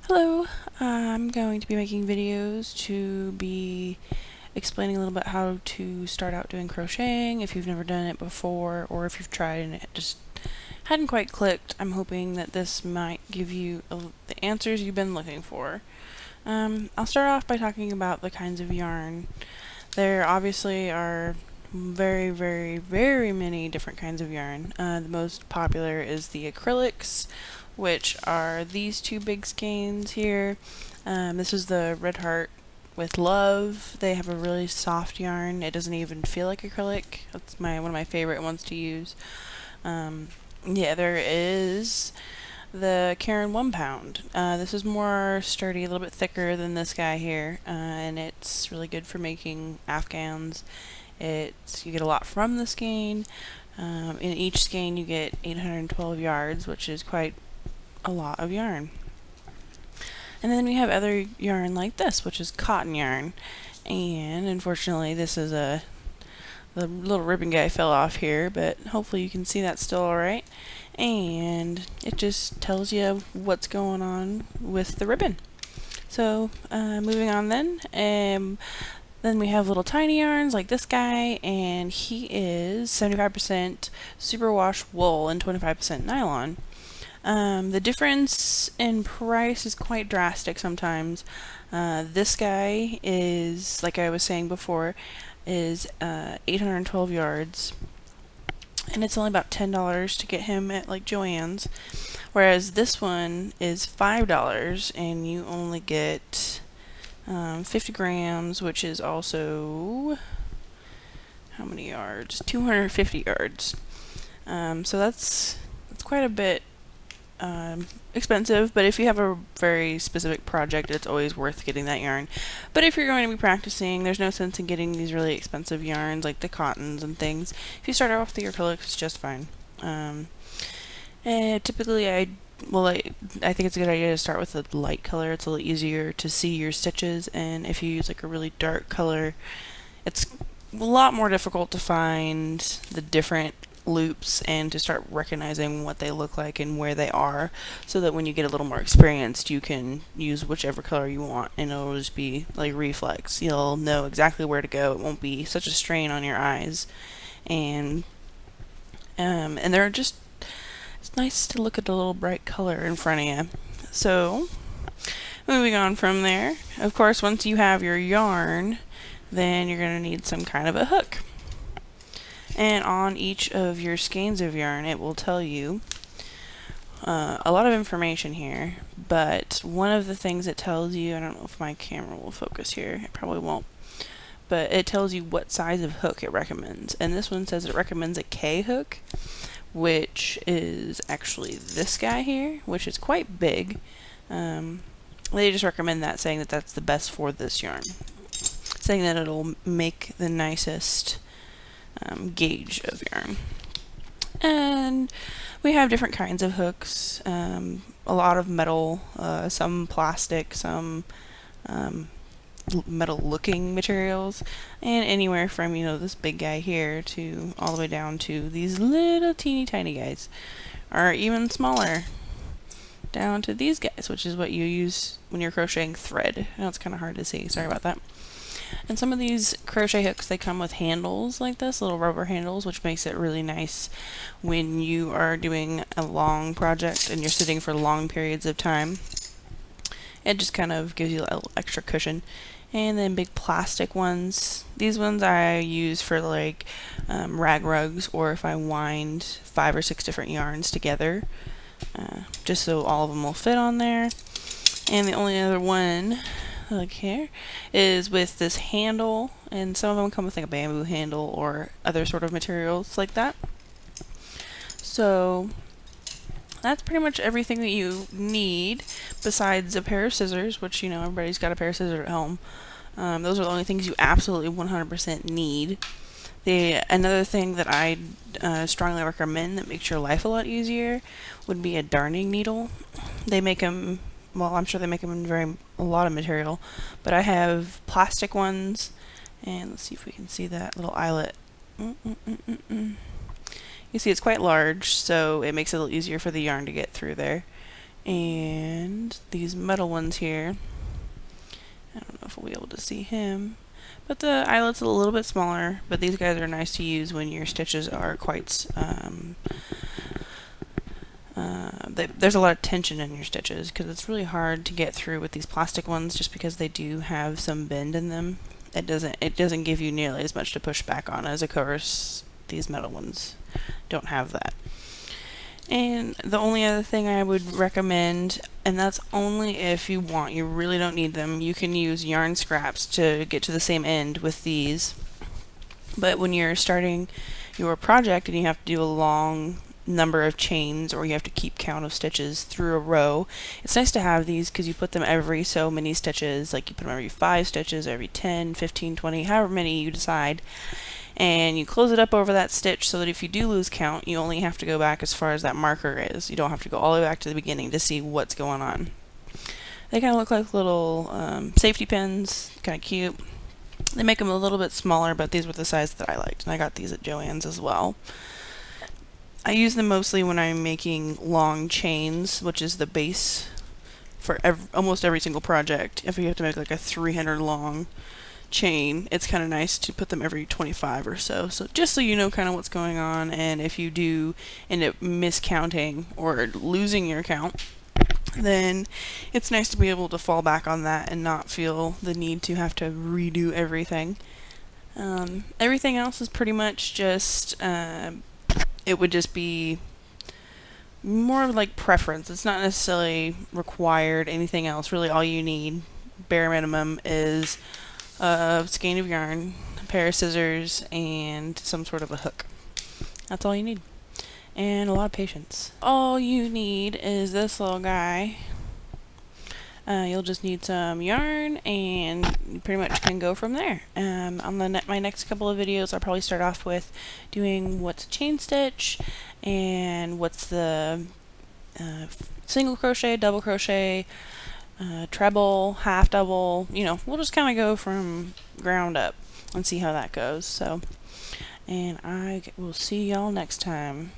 Hello, I'm going to be making videos to be explaining a little bit how to start out doing crocheting if you've never done it before, or if you've tried and it just hadn't quite clicked. I'm hoping that this might give you the answers you've been looking for. I'll start off by talking about the kinds of yarn. There obviously are very many different kinds of yarn. The most popular is the acrylics, which are these two big skeins here. This is the Red Heart with Love. They have a really soft yarn. It doesn't even feel like acrylic. That's one of my favorite ones to use. Yeah, there is the Karen 1 pound. This is more sturdy, a little bit thicker than this guy here, and it's really good for making afghans. You get a lot from the skein. In each skein you get 812 yards, which is quite a lot of yarn. And then we have other yarn like this, which is cotton yarn. And unfortunately this is the little ribbon guy fell off here, but hopefully you can see that's still alright. And it just tells you what's going on with the ribbon. So moving on then we have little tiny yarns like this guy, and he is 75% superwash wool and 25% nylon. The difference in price is quite drastic sometimes. This guy is, like I was saying before, is 812 yards, and it's only about $10 to get him at like Joann's, whereas this one is $5 and you only get 50 grams, which is also how many yards? 250 yards. So that's quite a bit expensive, but if you have a very specific project, it's always worth getting that yarn. But if you're going to be practicing, there's no sense in getting these really expensive yarns like the cottons and things. If you start off with the acrylics, it's just fine. And typically I think it's a good idea to start with a light color. It's a little easier to see your stitches, and if you use like a really dark color, it's a lot more difficult to find the different loops and to start recognizing what they look like and where they are, so that when you get a little more experienced you can use whichever color you want and it'll just be like reflex. You'll know exactly where to go. It won't be such a strain on your eyes, and they're just, it's nice to look at the little bright color in front of you. So moving on from there, of course, once you have your yarn, then you're going to need some kind of a hook. And on each of your skeins of yarn, it will tell you a lot of information here, but one of the things it tells you, I don't know if my camera will focus here, it probably won't, but it tells you what size of hook it recommends. And this one says it recommends a K hook, which is actually this guy here, which is quite big. They just recommend that, saying that that's the best for this yarn, saying that it'll make the nicest gauge of yarn. And we have different kinds of hooks, a lot of metal, some plastic, some metal looking materials, and anywhere from, this big guy here to all the way down to these little teeny tiny guys, or even smaller down to these guys, which is what you use when you're crocheting thread. I know it's kind of hard to see, sorry about that. And some of these crochet hooks, they come with handles like this, little rubber handles, which makes it really nice when you are doing a long project and you're sitting for long periods of time. It just kind of gives you a little extra cushion. And then big plastic ones. These ones I use for like rag rugs, or if I wind 5 or 6 different yarns together, just so all of them will fit on there. And the only other one, like here, is with this handle, and some of them come with like a bamboo handle or other sort of materials like that. So that's pretty much everything that you need, besides a pair of scissors, which everybody's got a pair of scissors at home. Those are the only things you absolutely 100% need. Another thing that I strongly recommend that makes your life a lot easier would be a darning needle. They make them, well, I'm sure they make them in a lot of material, but I have plastic ones, and let's see if we can see that little eyelet. You see it's quite large, so it makes it a little easier for the yarn to get through there. And these metal ones here, I don't know if we'll be able to see him, but the eyelet's a little bit smaller, but these guys are nice to use when your stitches are quite, there's a lot of tension in your stitches, because it's really hard to get through with these plastic ones just because they do have some bend in them. It doesn't give you nearly as much to push back on, as of course these metal ones don't have that. And the only other thing I would recommend, and that's only if you want, you really don't need them, you can use yarn scraps to get to the same end with these. But when you're starting your project and you have to do a long number of chains, or you have to keep count of stitches through a row, it's nice to have these because you put them every so many stitches, like you put them every 5 stitches, every 10, 15, 20, however many you decide, and you close it up over that stitch so that if you do lose count, you only have to go back as far as that marker is. You don't have to go all the way back to the beginning to see what's going on. They kind of look like little safety pins, kind of cute. They make them a little bit smaller, but these were the size that I liked, and I got these at Joann's as well. I use them mostly when I'm making long chains, which is the base for almost every single project. If you have to make like a 300 long chain, it's kind of nice to put them every 25 or so. So just so you know kind of what's going on, and if you do end up miscounting or losing your count, then it's nice to be able to fall back on that and not feel the need to have to redo everything. Everything else is pretty much just it would just be more like preference. It's not necessarily required anything else. Really all you need, bare minimum, is a skein of yarn, a pair of scissors, and some sort of a hook. That's all you need. And a lot of patience. All you need is this little guy. You'll just need some yarn, and you pretty much can go from there. On my next couple of videos, I'll probably start off with doing what's a chain stitch, and what's the single crochet, double crochet, treble, half double. You know, we'll just kind of go from ground up and see how that goes. So, and I will see y'all next time.